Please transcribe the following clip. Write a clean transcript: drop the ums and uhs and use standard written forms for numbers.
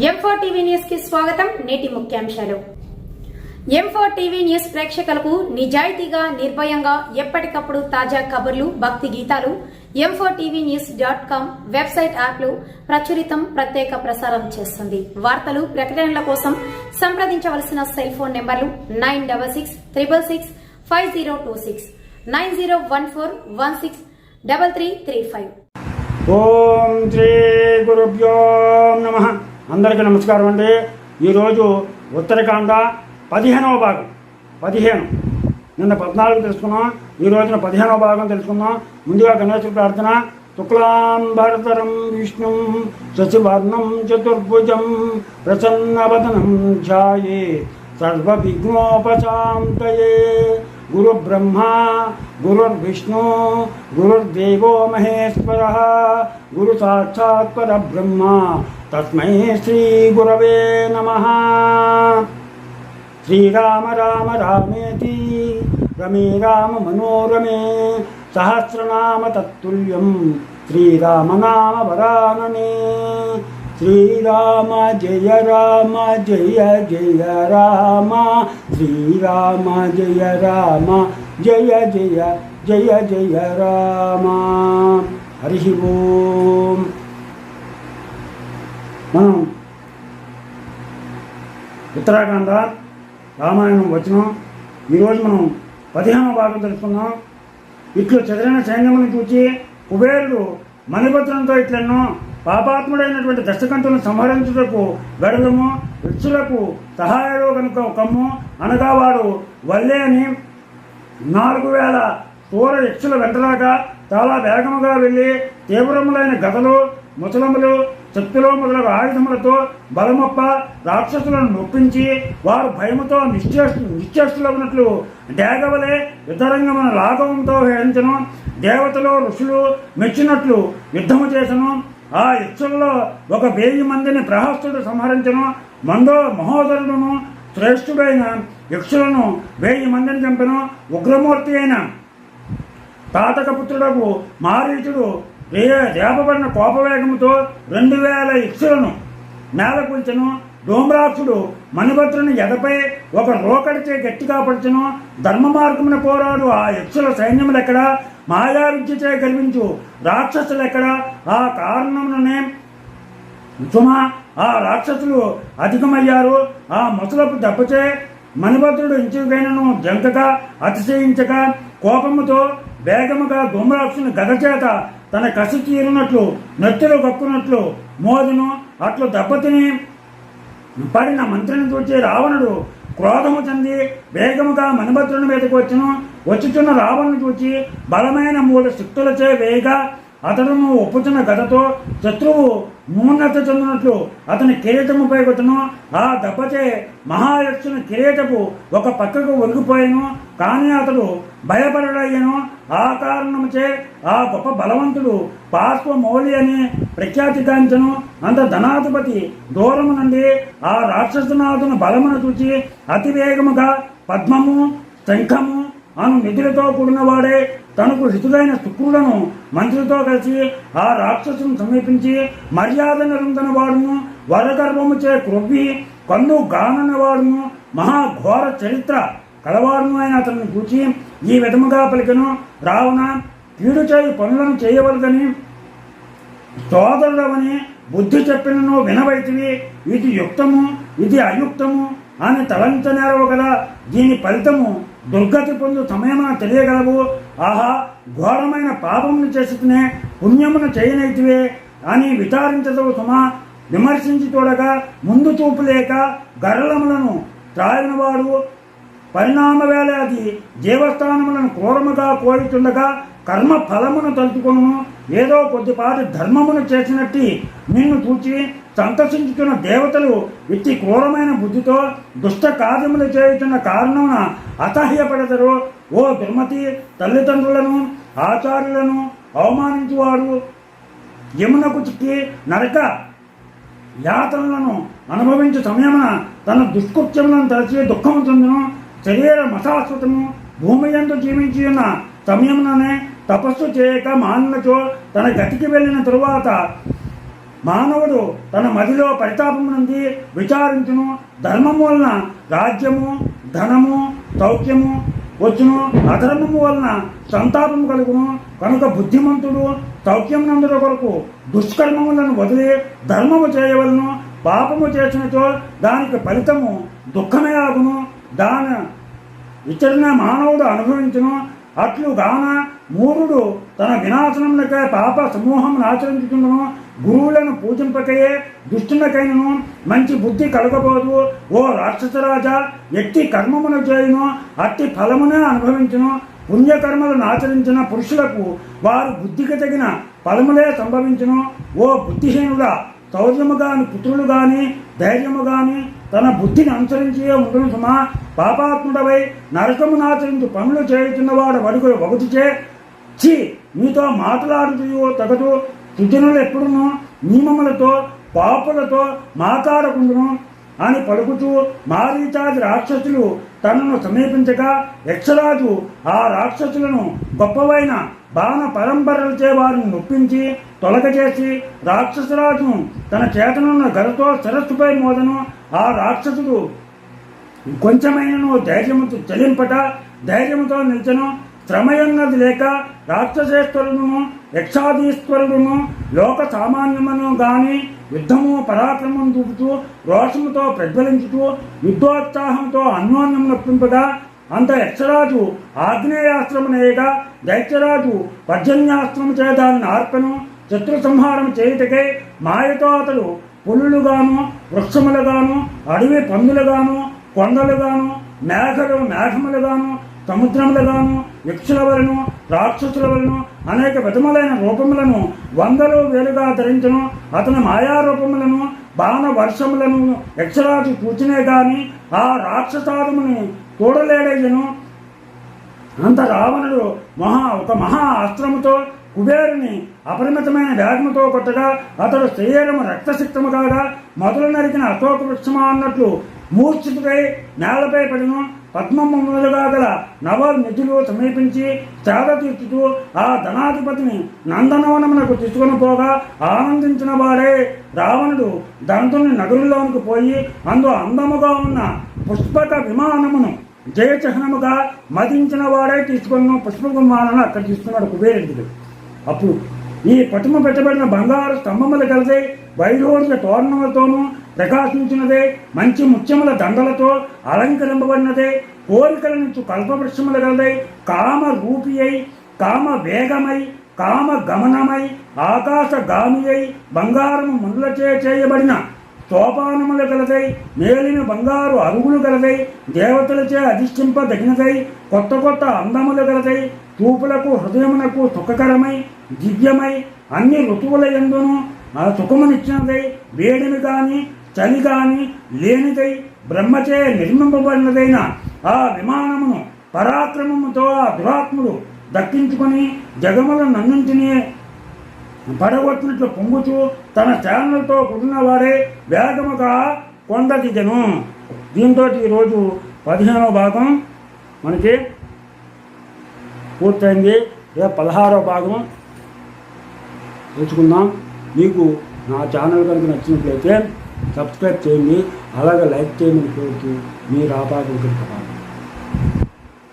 M4 TV news కి స్వాగతం. నేటి ముఖ్యాంశాలు. M4 టీవీ న్యూస్ ప్రేక్షకులకు నిజాయితీగా, నిర్భయంగా ఎప్పటికప్పుడు తాజా కబుర్లు, భక్తి గీతాలు m4tvnews.com వెబ్సైట్ యాప్లు ప్రచురితం, ప్రత్యేక ప్రసారం చేస్తుంది. వార్తలు, ప్రకటనల కోసం సంప్రదించవలసిన సెల్ ఫోన్ నెంబర్లు 9666665026 9014163335. ఓం శ్రీ గురుభ్యో నమః. అందరికీ నమస్కారం అండి. ఈరోజు ఉత్తరకాండ 15వ భాగం. 15 నిన్న 14 తెలుసుకున్నాం. ఈ రోజున 15వ భాగం తెలుసుకుందాం. ముందుగా గణేశ ప్రార్థన. శుక్లాంబరధరం విష్ణుం శశివర్ణం చతుర్భుజం ప్రసన్నవదనం ధ్యాయే సర్వవిఘ్నోపశాంతయే. గురు బ్రహ్మ గురుర్విష్ణు గురుర్దేవో మహేశ్వరః గురు సాక్షాత్ పరబ్రహ్మ తస్మై శ్రీ గురవే నమః. శ్రీరామ రామ రామేతి రమే రామ మనోరమే సహస్రనామ తత్తుల్యం శ్రీరామ నామ వరాననే. శ్రీరామ జయ రామ జయ జయ రామ శ్రీరామ జయ రామ జయ జయ జయ జయ రామ. హరి ఓం. మనం ఉత్తరాఖండ రామాయణం వచనం ఈరోజు మనం 15వ భాగం తెలుసుకున్నాం. ఇట్లు చెదరైన సైన్యమును చూచి కుబేరుడు మణిపత్రంతో ఇట్లెన్నో పాపాత్ముడైనటువంటి దశకంఠులను సంహరించుటకు గడులము వృక్షులకు సహాయలో కనుక కమ్ము అనగా వాడు వల్లే అని 4000 స్థూల యక్షుల వెంటరాక చాలా వేగముగా వెళ్ళి తీవ్రములైన గదలు, ముసలములు, శక్తిలో మొదలగు ఆయుధములతో బలమొప్ప రాక్షసులను నొప్పించి వారు భయముతో నిశ్చేష్టులవునట్లు డేగవలే యుద్ధరంగమున లాఘవంతో హేయించను. దేవతలు ఋషులు మెచ్చినట్లు యుద్ధము చేసను. ఆ యక్షులలో 1000 మందిని ప్రహస్తుడు సంహరించను. మహోదరుడును శ్రేష్ఠుడైన యక్షులను 1000 మందిని చంపెను. ఉగ్రమూర్తి అయిన తాతకపుత్రుడకు మారీచుడు రేపబడిన కోపవేగముతో 2000 యక్షులను నేలకూల్చెను. డోమ్రాక్షుడు మణిభద్రుని ఎదపై ఒక రోకడిచే గట్టిగా పడుచును. ధర్మ మార్గమున పోరాడు ఆ యక్షుల సైన్యములెక్కడ, మాయా విద్యచే గర్వించు రాక్షసులెక్కడ. ఆ కారణముననే సుమా ఆ రాక్షసులు అధికమయ్యారు. ఆ ముసలపు దెబ్బచే మణిభద్రుడు ఇంచుకైనను జంకక అతిశయించక కోపముతో వేగముగా డోమ్రాక్షుని గదచేత తన కసి తీరునట్లు నెత్తులు కక్కునట్లు మోదును. అట్లు దెబ్బతిని పడిన మంత్రిని చూచి రావణుడు క్రోధము చెంది వేగముగా మణిభద్రుని మీదకు వచ్చుచున్న రావణుని చూచి బలమైన 3 శక్తులచే వేయగా అతడును ఒప్పుచున్న గదతో శత్రువు మూర్ణత చెందినట్లు అతని కిరీటముపై కొట్టును. ఆ దెబ్బచే మహాయక్షుని కిరీటపు ఒక పక్కకు ఒరిగిపోయాను. కానీ అతడు భయపడయ్యను. ఆ కారణముచే ఆ గొప్ప బలవంతుడు పార్శ్వమౌళి అని ప్రఖ్యాతిగాంచను. అంత ధనాధిపతి దూరము నుండి ఆ రాక్షసనాథుని బలమును చూచి అతివేగముగా పద్మము, శంఖము అను నిధులతో కూడినవాడే తనకు హితుడైన శుక్రులను మంత్రితో కలిసి ఆ రాక్షసును సమీపించి మర్యాద నిరంతన వాడును, వరగర్భముచే క్రొవ్వి కన్ను గానని వాడును, మహాఘోర చరిత్ర కలవాడును అయిన అతన్ని చూచి ఈ విధముగా పలికెను. రావణ, కీడు చేయి పనులను చేయవలదని సోదరుడవని బుద్ధి చెప్పినను వినవైతివి. ఇది యుక్తము, ఇది అయుక్తము అని తలంచనేరవు కదా. దీని ఫలితము దుర్గతి పొందు సమయమున తెలియగలవు. ఆహా, ఘోరమైన పాపమును చేసినే పుణ్యమును చేయనైతివే అని విచారించదవు సుమా. విమర్శించి చూడగా ముందు చూపు లేక గర్లములను త్రాగినవాడు పరిణామ వేళ అది జీవస్థానములను క్రూరముగా కోరుతుండగా కర్మ ఫలమును తలుచుకొను. ఏదో కొద్దిపాటి ధర్మమును చేసినట్టి నిన్ను చూచి సంతసించుతున్న దేవతలు ఇట్టి క్రూరమైన బుద్ధితో దుష్ట కార్యములు చేయుతున్న కారణమున అసహ్యపడతారు. ఓ దుర్మతి, తల్లిదండ్రులను ఆచార్యులను అవమానించువాడు యమునకు చిక్కి నరక యాతనలను అనుభవించే సమయమున తన దుష్కృత్యములను తలచి దుఃఖము చెందును. శరీరం అశాశ్వతము. భూమి యందు జీవించి ఉన్న సమయముననే తపస్సు చేయక మానచో తన గతికి వెళ్ళిన తరువాత మానవుడు తన మదిలో పరితాపం నుండి విచారించును. ధర్మము వలన రాజ్యము, ధనము, సౌఖ్యము వచ్చును. అధర్మము వలన సంతాపము కలుగును. కనుక బుద్ధిమంతుడు సౌఖ్యం నందుల కొరకు దుష్కర్మములను వదిలి ధర్మము చేయవలను. పాపము చేసినచో దానికి ఫలితము దుఃఖమే ఆగును. దాని ఇచ్చడిన మానవుడు అనుభవించును. అట్లుగాన మూఢుడు తన వినాశనములకై పాప సమూహమును ఆచరించుచుండును. గురువులను పూజింపకయే దుష్టులకైనను మంచి బుద్ధి కలగబోదు. ఓ రాక్షసరాజా, ఎట్టి కర్మమును చేయును అట్టి ఫలమునే అనుభవించును. పుణ్యకర్మలను ఆచరించిన పురుషులకు వారు బుద్ధికి తగిన ఫలములే సంభవించును. ఓ బుద్ధిహీనుడా, శౌర్యము గాని పుత్రులు గాని ధైర్యము గాని తన బుద్ధిని అనుసరించే ఉండును సుమా. పాపాత్ముడవై నరకమునాచరించు పనులు చేయుచున్నవాడు వడుగులు ఒకటిచే చి మీతో మాట్లాడుతూ తగదు. సుజనులు ఎప్పుడును నియమములతో పాపులతో మాట్లాడకుండును అని పలుకుతూ మారీచాది రాక్షసులు తనను సమీపించగా యక్షరాజు ఆ రాక్షసులను గొప్పవైన బాణ పరంపరలచే వారిని నొప్పించి తొలగచేసి రాక్షసరాజును తన చేతనున్న గరతో శిరస్సుపై మోదను. ఆ రాక్షసుడు కొంచెమైనను ధైర్యముతో చెలింపట ధైర్యముతో నిల్చను. శ్రమయన్నది లేక రాక్షసేశ్వరుడును యక్షాదీశ్వరుడును లోక సామాన్యమును గాని యుద్ధము పరాక్రమం చూపుతూ రోషముతో ప్రజ్వలించుతూ యుద్ధోత్సాహంతో అన్యోన్యం నొప్పింపగా అంత యక్షరాజు ఆగ్నేయాస్త్రమునేయగా దైత్యరాజు పర్జన్యాస్త్రము చేదాన్ని ఆర్పను. శత్రు సంహారం చేయుటకై మాయతో అతడు పులులుగాను వృక్షములుగాను అడవి పందులుగాను కొండలుగాను మేఘములుగాను సముద్రములుగాను యక్షుల వలను రాక్షసుల వలను అనేక విధములైన రూపములను వందలు వేలుగా ధరించను. అతని మాయారూపములను బాణ వర్షములను యక్షరాజు కూర్చునే గాని ఆ రాక్షసాదముని చూడలేడయ్యను. అంత రావణుడు ఒక మహా అస్త్రముతో కుబేరుని అపరిమితమైన వేగముతో కొట్టగా అతడు శరీరము రక్తసిక్తము కాగా మొదలు నరికిన అశోక వృక్షమా అన్నట్లు మూర్ఛితుడై నేలపై పడిను. పద్మము మొదలుగా గల నవ నిధులు సమీపించి సేద తీర్చుతూ ఆ ధనాధిపతిని నందనవనమునకు తీసుకుని పోగా ఆనందించిన వాడే రావణుడు దంతుని నగరుల్లోనికి పోయి అందు అందముగా ఉన్న పుష్పక విమానమును జయచిహ్నముగా మదించిన వాడే తీసుకున్న పుష్పక విమానాన్ని అక్కడ తీసుకున్నాడు కుబేరుడు. అప్పుడు ఈ పటుమ పెట్టబడిన బంగారు స్తంభములు కలిసి వైఢూర్య తోరణములతోనూ ప్రకాశించినదే, మంచి ముత్యముల దండలతో అలంకరింపబడినదే, కోరికల నుంచి కల్పవృక్షములు గలదై కామ రూపి అయి కామ వేగమై కామ గమనమై ఆకాశగామి అయి బంగారము ముళ్ళచే చేయబడిన సోపానములు గలదై మేలిన బంగారు అరుగులు గలదై దేవతలచే అధిష్ఠింపదగినదై కొత్త కొత్త అందములు గలదై చూపులకు హృదయమునకు సుఖకరమై దివ్యమై అన్ని ఋతువుల యందును ఆ సుఖమునిచ్చినదై వేడిమి గాని చలి గాని లేనిదై బ్రహ్మచే నిర్మింపబడినదైన ఆ విమానమును పరాక్రమముతో ఆ దురాత్ముడు దక్కించుకొని జగములనన్నింటినీ పడగొట్టినట్లు పొంగుతూ తన సేనలతో కూడినవాడే వేగముగా కొండ దిగను. దీంతో ఈరోజు 15వ భాగం మనకి పూర్తయింది. 16వ భాగం తెలుసుకుందాం. మీకు నా ఛానల్ కనుక నచ్చినట్లయితే సబ్స్క్రైబ్ చేయండి, అలాగే లైక్ చేయమని కోరుతూ మీ రాపాకు.